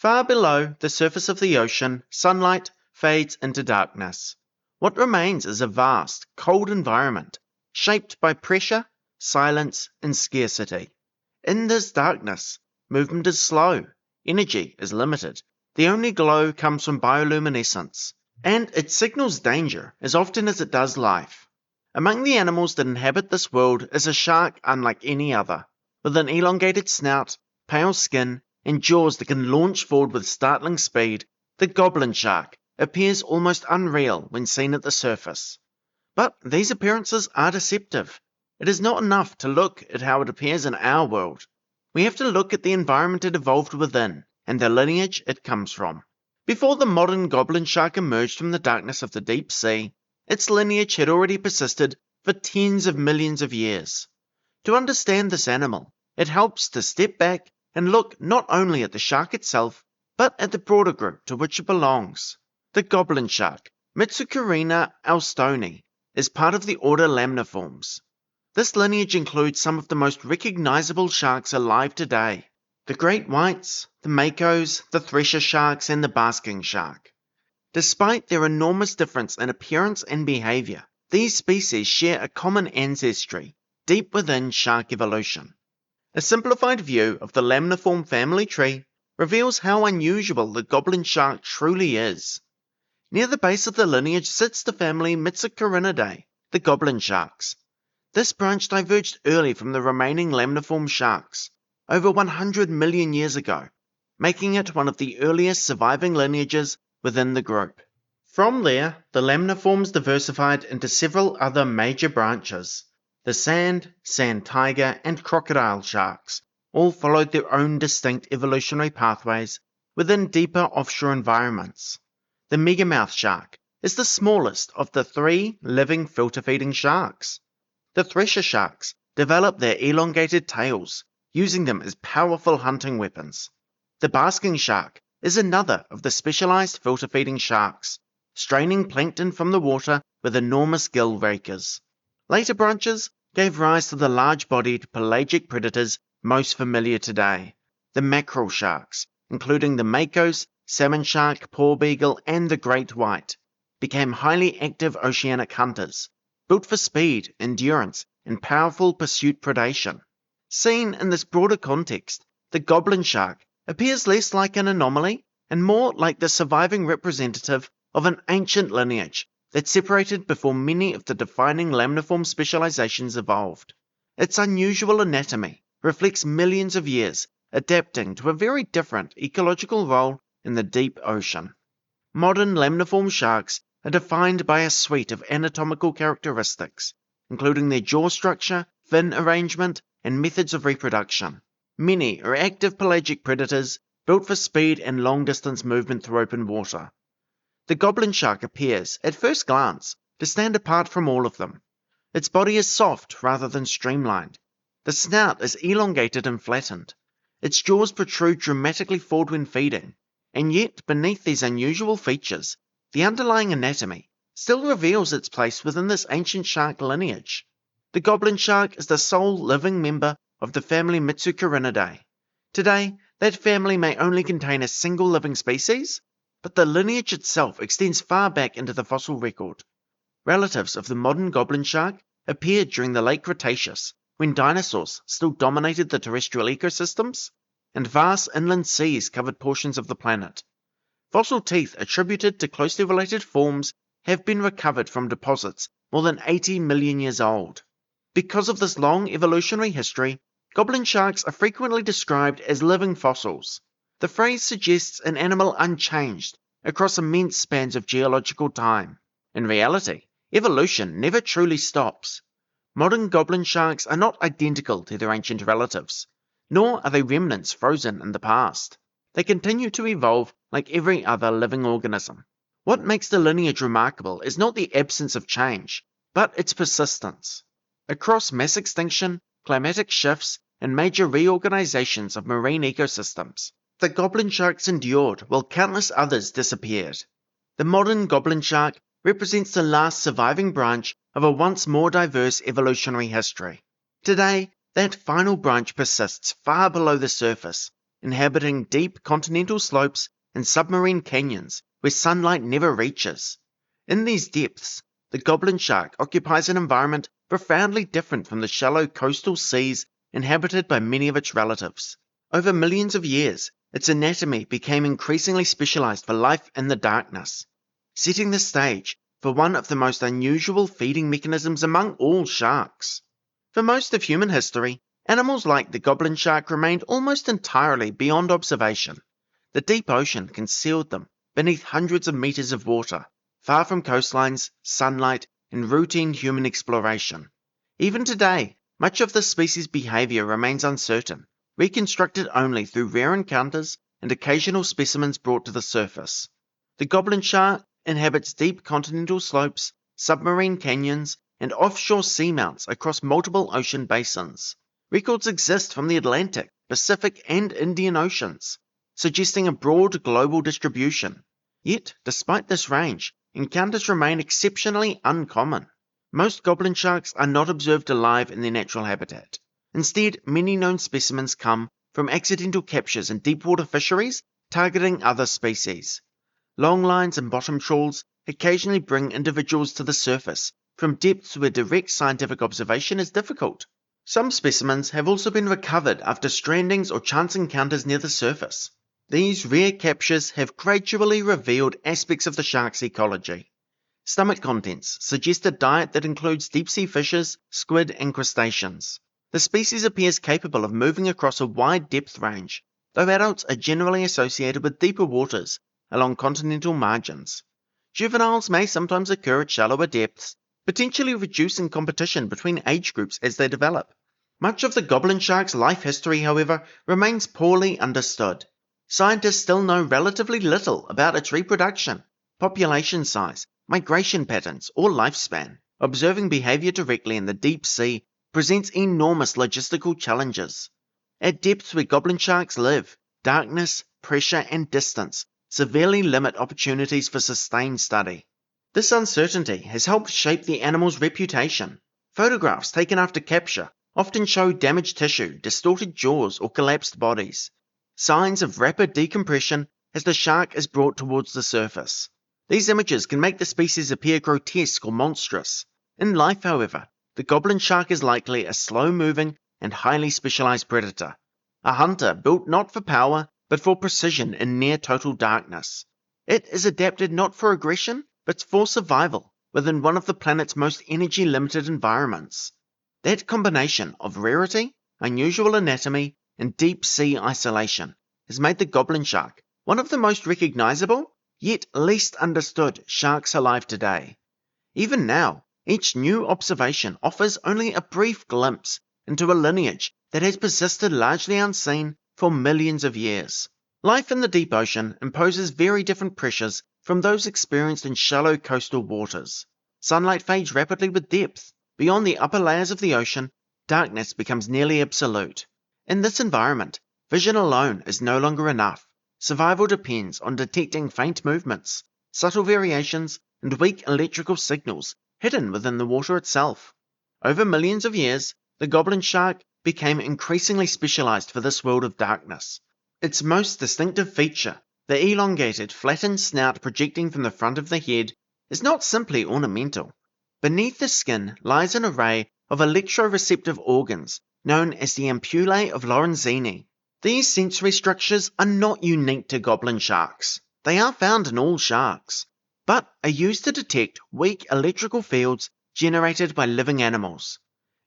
Far below the surface of the ocean, sunlight fades into darkness. What remains is a vast, cold environment, shaped by pressure, silence, and scarcity. In this darkness, movement is slow, energy is limited, the only glow comes from bioluminescence, and it signals danger as often as it does life. Among the animals that inhabit this world is a shark unlike any other, with an elongated snout, pale skin, and jaws that can launch forward with startling speed. The goblin shark appears almost unreal when seen at the surface. But these appearances are deceptive. It is not enough to look at how it appears in our world. We have to look at the environment it evolved within, and the lineage it comes from. Before the modern goblin shark emerged from the darkness of the deep sea, its lineage had already persisted for tens of millions of years. To understand this animal, it helps to step back and look not only at the shark itself, but at the broader group to which it belongs. The goblin shark, Mitsucarina alstoni, is part of the order Lamniformes. This lineage includes some of the most recognizable sharks alive today: the great whites, the makos, the thresher sharks, and the basking shark. Despite their enormous difference in appearance and behavior, these species share a common ancestry deep within shark evolution. A simplified view of the Lamniform family tree reveals how unusual the goblin shark truly is. Near the base of the lineage sits the family Mitsucarinidae, the goblin sharks. This branch diverged early from the remaining Lamniform sharks, over 100 million years ago, making it one of the earliest surviving lineages within the group. From there, the Lamniforms diversified into several other major branches. The sand tiger, and crocodile sharks all followed their own distinct evolutionary pathways within deeper offshore environments. The megamouth shark is the smallest of the 3 living filter-feeding sharks. The thresher sharks develop their elongated tails, using them as powerful hunting weapons. The basking shark is another of the specialized filter-feeding sharks, straining plankton from the water with enormous gill rakers. Later branches gave rise to the large-bodied pelagic predators most familiar today, the mackerel sharks, including the makos, salmon shark, porbeagle, and the great white, became highly active oceanic hunters, built for speed, endurance, and powerful pursuit predation. Seen in this broader context, the goblin shark appears less like an anomaly and more like the surviving representative of an ancient lineage that separated before many of the defining lamniform specializations evolved. Its unusual anatomy reflects millions of years adapting to a very different ecological role in the deep ocean. Modern lamniform sharks are defined by a suite of anatomical characteristics, including their jaw structure, fin arrangement, and methods of reproduction. Many are active pelagic predators built for speed and long-distance movement through open water. The goblin shark appears, at first glance, to stand apart from all of them. Its body is soft rather than streamlined. The snout is elongated and flattened. Its jaws protrude dramatically forward when feeding, and yet beneath these unusual features, the underlying anatomy still reveals its place within this ancient shark lineage. The goblin shark is the sole living member of the family Mitsucarinidae. Today, that family may only contain a single living species, but the lineage itself extends far back into the fossil record. Relatives of the modern goblin shark appeared during the late Cretaceous, when dinosaurs still dominated the terrestrial ecosystems, and vast inland seas covered portions of the planet. Fossil teeth attributed to closely related forms have been recovered from deposits more than 80 million years old. Because of this long evolutionary history, goblin sharks are frequently described as living fossils. The phrase suggests an animal unchanged across immense spans of geological time. In reality, evolution never truly stops. Modern goblin sharks are not identical to their ancient relatives, nor are they remnants frozen in the past. They continue to evolve like every other living organism. What makes the lineage remarkable is not the absence of change, but its persistence. Across mass extinction, climatic shifts, and major reorganizations of marine ecosystems, the goblin sharks endured while countless others disappeared. The modern goblin shark represents the last surviving branch of a once more diverse evolutionary history. Today, that final branch persists far below the surface, inhabiting deep continental slopes and submarine canyons where sunlight never reaches. In these depths, the goblin shark occupies an environment profoundly different from the shallow coastal seas inhabited by many of its relatives. Over millions of years, its anatomy became increasingly specialized for life in the darkness, setting the stage for one of the most unusual feeding mechanisms among all sharks. For most of human history, animals like the goblin shark remained almost entirely beyond observation. The deep ocean concealed them beneath hundreds of meters of water, far from coastlines, sunlight, and routine human exploration. Even today, much of the species' behavior remains uncertain, reconstructed only through rare encounters and occasional specimens brought to the surface. The goblin shark inhabits deep continental slopes, submarine canyons, and offshore seamounts across multiple ocean basins. Records exist from the Atlantic, Pacific, and Indian Oceans, suggesting a broad global distribution. Yet, despite this range, encounters remain exceptionally uncommon. Most goblin sharks are not observed alive in their natural habitat. Instead, many known specimens come from accidental captures in deepwater fisheries targeting other species. Longlines and bottom trawls occasionally bring individuals to the surface from depths where direct scientific observation is difficult. Some specimens have also been recovered after strandings or chance encounters near the surface. These rare captures have gradually revealed aspects of the shark's ecology. Stomach contents suggest a diet that includes deep-sea fishes, squid, and crustaceans. The species appears capable of moving across a wide depth range, though adults are generally associated with deeper waters along continental margins. Juveniles may sometimes occur at shallower depths, potentially reducing competition between age groups as they develop. Much of the goblin shark's life history, however, remains poorly understood. Scientists still know relatively little about its reproduction, population size, migration patterns, or lifespan. Observing behavior directly in the deep sea presents enormous logistical challenges. At depths where goblin sharks live, darkness, pressure, and distance severely limit opportunities for sustained study. This uncertainty has helped shape the animal's reputation. Photographs taken after capture often show damaged tissue, distorted jaws, or collapsed bodies, signs of rapid decompression as the shark is brought towards the surface. These images can make the species appear grotesque or monstrous. In life, however, the goblin shark is likely a slow-moving and highly specialized predator, a hunter built not for power, but for precision in near-total darkness. It is adapted not for aggression, but for survival within one of the planet's most energy-limited environments. That combination of rarity, unusual anatomy, and deep-sea isolation has made the goblin shark one of the most recognizable, yet least understood sharks alive today. Even now, each new observation offers only a brief glimpse into a lineage that has persisted largely unseen for millions of years. Life in the deep ocean imposes very different pressures from those experienced in shallow coastal waters. Sunlight fades rapidly with depth. Beyond the upper layers of the ocean, darkness becomes nearly absolute. In this environment, vision alone is no longer enough. Survival depends on detecting faint movements, subtle variations, and weak electrical signals hidden within the water itself. Over millions of years, the goblin shark became increasingly specialized for this world of darkness. Its most distinctive feature, the elongated, flattened snout projecting from the front of the head, is not simply ornamental. Beneath the skin lies an array of electroreceptive organs known as the ampullae of Lorenzini. These sensory structures are not unique to goblin sharks. They are found in all sharks, but are used to detect weak electrical fields generated by living animals.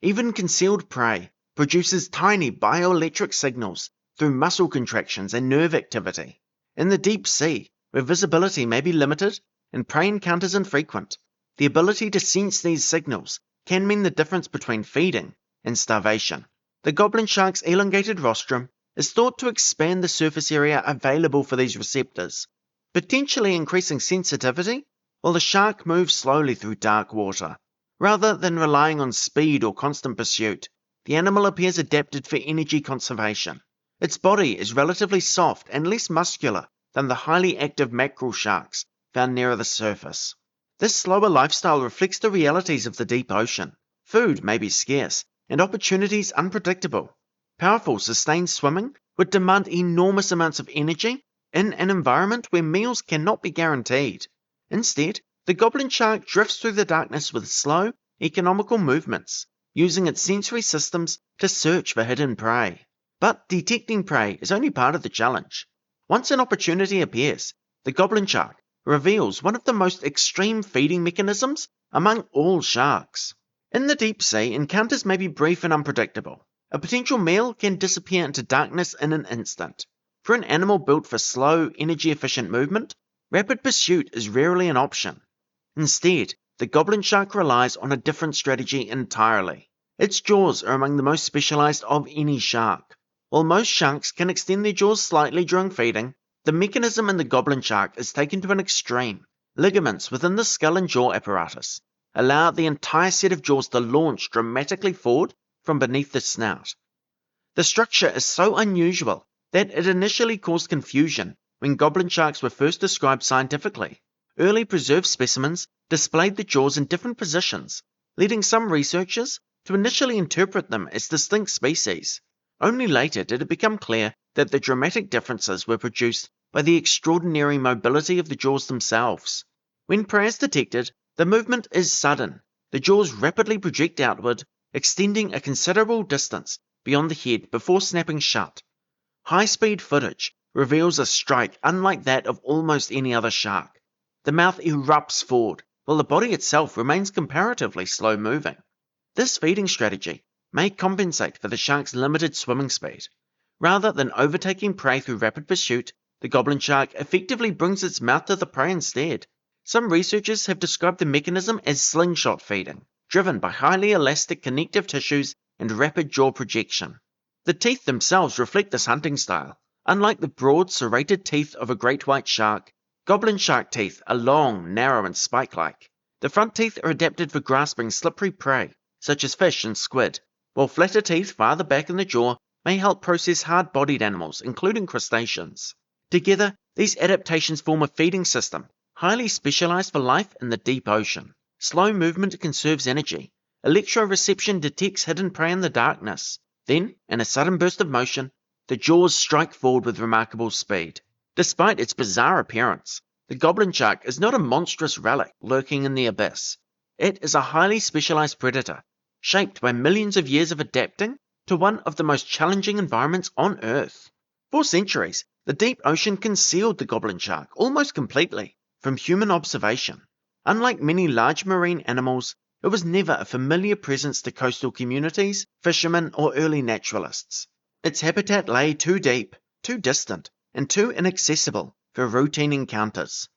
Even concealed prey produces tiny bioelectric signals through muscle contractions and nerve activity. In the deep sea, where visibility may be limited and prey encounters infrequent, the ability to sense these signals can mean the difference between feeding and starvation. The goblin shark's elongated rostrum is thought to expand the surface area available for these receptors, potentially increasing sensitivity while the shark moves slowly through dark water. Rather than relying on speed or constant pursuit, the animal appears adapted for energy conservation. Its body is relatively soft and less muscular than the highly active mackerel sharks found nearer the surface. This slower lifestyle reflects the realities of the deep ocean. Food may be scarce, and opportunities unpredictable. Powerful, sustained swimming would demand enormous amounts of energy in an environment where meals cannot be guaranteed. Instead, the goblin shark drifts through the darkness with slow, economical movements, using its sensory systems to search for hidden prey. But detecting prey is only part of the challenge. Once an opportunity appears, the goblin shark reveals one of the most extreme feeding mechanisms among all sharks. In the deep sea, encounters may be brief and unpredictable. A potential meal can disappear into darkness in an instant. For an animal built for slow, energy-efficient movement, rapid pursuit is rarely an option. Instead, the goblin shark relies on a different strategy entirely. Its jaws are among the most specialized of any shark. While most sharks can extend their jaws slightly during feeding, the mechanism in the goblin shark is taken to an extreme. Ligaments within the skull and jaw apparatus allow the entire set of jaws to launch dramatically forward from beneath the snout. The structure is so unusual that it initially caused confusion when goblin sharks were first described scientifically. Early preserved specimens displayed the jaws in different positions, leading some researchers to initially interpret them as distinct species. Only later did it become clear that the dramatic differences were produced by the extraordinary mobility of the jaws themselves. When prey is detected, the movement is sudden. The jaws rapidly project outward, extending a considerable distance beyond the head before snapping shut. High-speed footage reveals a strike unlike that of almost any other shark. The mouth erupts forward, while the body itself remains comparatively slow-moving. This feeding strategy may compensate for the shark's limited swimming speed. Rather than overtaking prey through rapid pursuit, the goblin shark effectively brings its mouth to the prey instead. Some researchers have described the mechanism as slingshot feeding, driven by highly elastic connective tissues and rapid jaw projection. The teeth themselves reflect this hunting style. Unlike the broad, serrated teeth of a great white shark, goblin shark teeth are long, narrow, and spike-like. The front teeth are adapted for grasping slippery prey, such as fish and squid, while flatter teeth farther back in the jaw may help process hard-bodied animals, including crustaceans. Together, these adaptations form a feeding system, highly specialized for life in the deep ocean. Slow movement conserves energy. Electroreception detects hidden prey in the darkness. Then, in a sudden burst of motion, the jaws strike forward with remarkable speed. Despite its bizarre appearance, the goblin shark is not a monstrous relic lurking in the abyss. It is a highly specialized predator, shaped by millions of years of adapting to one of the most challenging environments on Earth. For centuries, the deep ocean concealed the goblin shark almost completely from human observation. Unlike many large marine animals, it was never a familiar presence to coastal communities, fishermen, or early naturalists. Its habitat lay too deep, too distant, and too inaccessible for routine encounters.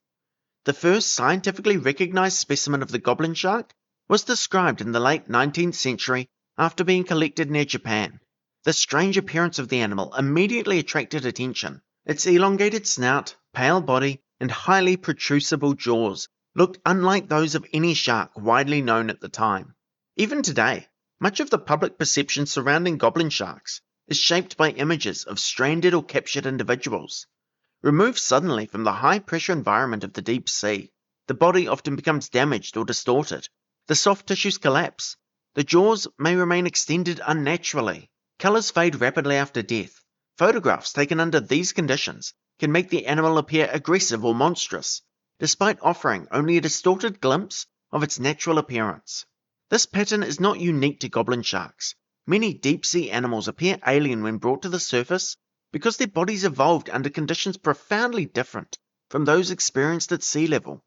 The first scientifically recognized specimen of the goblin shark was described in the late 19th century after being collected near Japan. The strange appearance of the animal immediately attracted attention. Its elongated snout, pale body, and highly protrusible jaws looked unlike those of any shark widely known at the time. Even today, much of the public perception surrounding goblin sharks is shaped by images of stranded or captured individuals. Removed suddenly from the high-pressure environment of the deep sea, the body often becomes damaged or distorted. The soft tissues collapse. The jaws may remain extended unnaturally. Colors fade rapidly after death. Photographs taken under these conditions can make the animal appear aggressive or monstrous, despite offering only a distorted glimpse of its natural appearance. This pattern is not unique to goblin sharks. Many deep-sea animals appear alien when brought to the surface because their bodies evolved under conditions profoundly different from those experienced at sea level.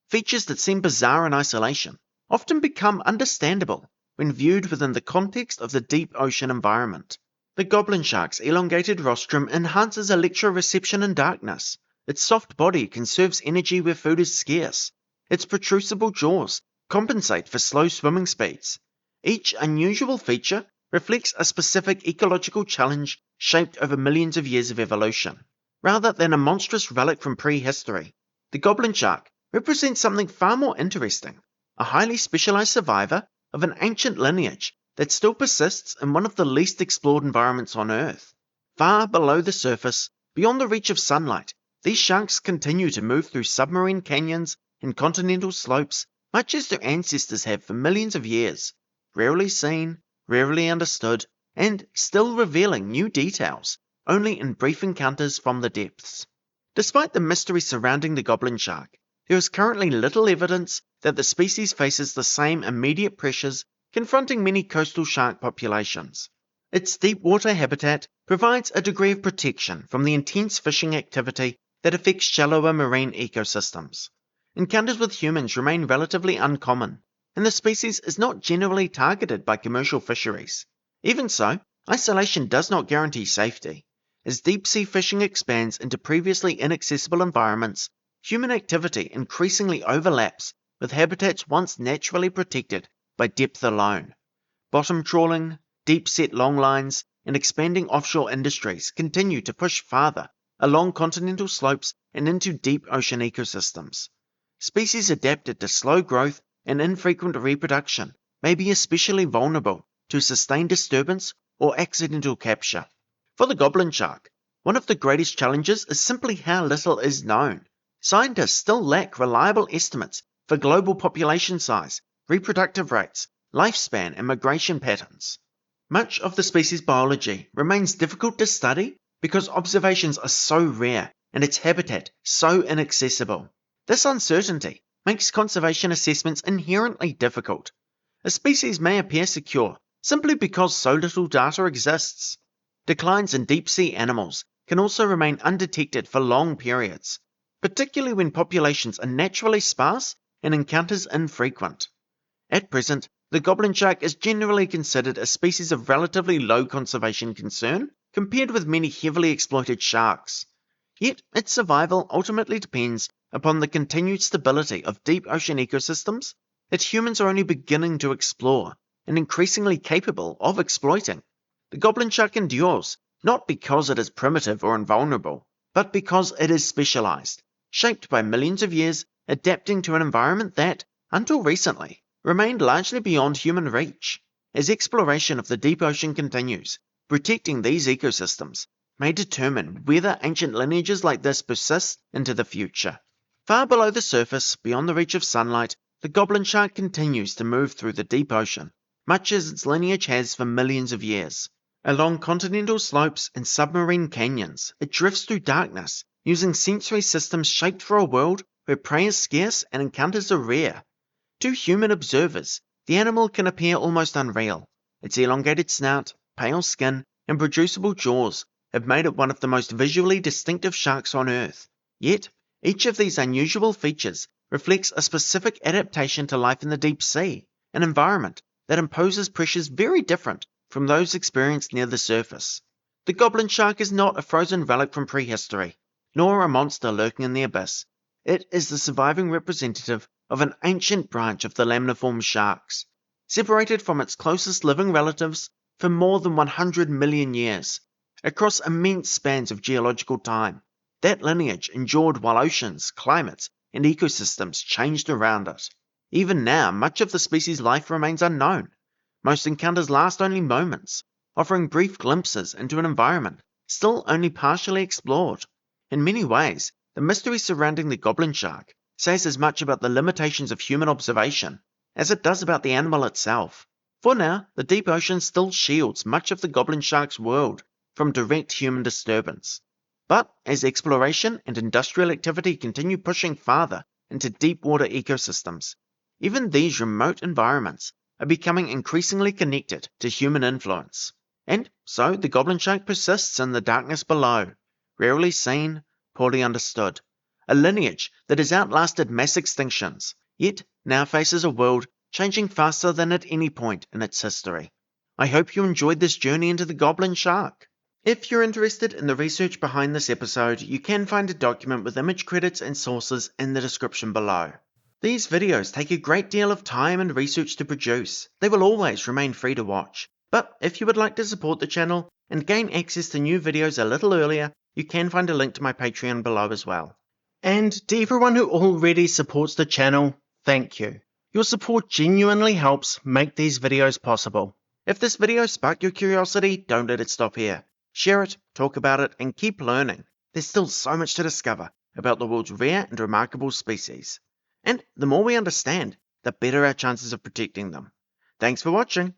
Features that seem bizarre in isolation often become understandable when viewed within the context of the deep ocean environment. The goblin shark's elongated rostrum enhances electroreception in darkness. Its soft body conserves energy where food is scarce. Its protrusible jaws compensate for slow swimming speeds. Each unusual feature reflects a specific ecological challenge shaped over millions of years of evolution. Rather than a monstrous relic from prehistory, the goblin shark represents something far more interesting, a highly specialized survivor of an ancient lineage that still persists in one of the least explored environments on Earth. Far below the surface, beyond the reach of sunlight, these sharks continue to move through submarine canyons and continental slopes, much as their ancestors have for millions of years, rarely seen, rarely understood, and still revealing new details only in brief encounters from the depths. Despite the mystery surrounding the goblin shark, there is currently little evidence that the species faces the same immediate pressures confronting many coastal shark populations. Its deep water habitat provides a degree of protection from the intense fishing activity that affects shallower marine ecosystems. Encounters with humans remain relatively uncommon, and the species is not generally targeted by commercial fisheries. Even so, isolation does not guarantee safety. As deep-sea fishing expands into previously inaccessible environments, human activity increasingly overlaps with habitats once naturally protected by depth alone. Bottom trawling, deep-set longlines, and expanding offshore industries continue to push farther along continental slopes and into deep ocean ecosystems. Species adapted to slow growth and infrequent reproduction may be especially vulnerable to sustained disturbance or accidental capture. For the goblin shark, one of the greatest challenges is simply how little is known. Scientists still lack reliable estimates for global population size, reproductive rates, lifespan, and migration patterns. Much of the species biology remains difficult to study because observations are so rare and its habitat so inaccessible. This uncertainty makes conservation assessments inherently difficult. A species may appear secure simply because so little data exists. Declines in deep-sea animals can also remain undetected for long periods, particularly when populations are naturally sparse and encounters infrequent. At present, the goblin shark is generally considered a species of relatively low conservation concern compared with many heavily exploited sharks. Yet, its survival ultimately depends upon the continued stability of deep ocean ecosystems that humans are only beginning to explore and increasingly capable of exploiting. The goblin shark endures, not because it is primitive or invulnerable, but because it is specialized, shaped by millions of years adapting to an environment that, until recently, remained largely beyond human reach. As exploration of the deep ocean continues, protecting these ecosystems may determine whether ancient lineages like this persist into the future. Far below the surface, beyond the reach of sunlight, the goblin shark continues to move through the deep ocean, much as its lineage has for millions of years. Along continental slopes and submarine canyons, it drifts through darkness, using sensory systems shaped for a world where prey is scarce and encounters are rare. To human observers, the animal can appear almost unreal. Its elongated snout, pale skin, and producible jaws have made it one of the most visually distinctive sharks on Earth. Yet, each of these unusual features reflects a specific adaptation to life in the deep sea, an environment that imposes pressures very different from those experienced near the surface. The goblin shark is not a frozen relic from prehistory, nor a monster lurking in the abyss. It is the surviving representative of an ancient branch of the Lamniformes sharks, separated from its closest living relatives for more than 100 million years, across immense spans of geological time. That lineage endured while oceans, climates, and ecosystems changed around it. Even now, much of the species' life remains unknown. Most encounters last only moments, offering brief glimpses into an environment still only partially explored. In many ways, the mystery surrounding the goblin shark says as much about the limitations of human observation as it does about the animal itself. For now, the deep ocean still shields much of the goblin shark's world from direct human disturbance. But as exploration and industrial activity continue pushing farther into deep water ecosystems, even these remote environments are becoming increasingly connected to human influence. And so the goblin shark persists in the darkness below, rarely seen, poorly understood, a lineage that has outlasted mass extinctions, yet now faces a world changing faster than at any point in its history. I hope you enjoyed this journey into the goblin shark. If you're interested in the research behind this episode, you can find a document with image credits and sources in the description below. These videos take a great deal of time and research to produce. They will always remain free to watch. But if you would like to support the channel and gain access to new videos a little earlier, you can find a link to my Patreon below as well. And to everyone who already supports the channel, thank you. Your support genuinely helps make these videos possible. If this video sparked your curiosity, don't let it stop here. Share it, talk about it, and keep learning. There's still so much to discover about the world's rare and remarkable species. And the more we understand, the better our chances of protecting them. Thanks for watching.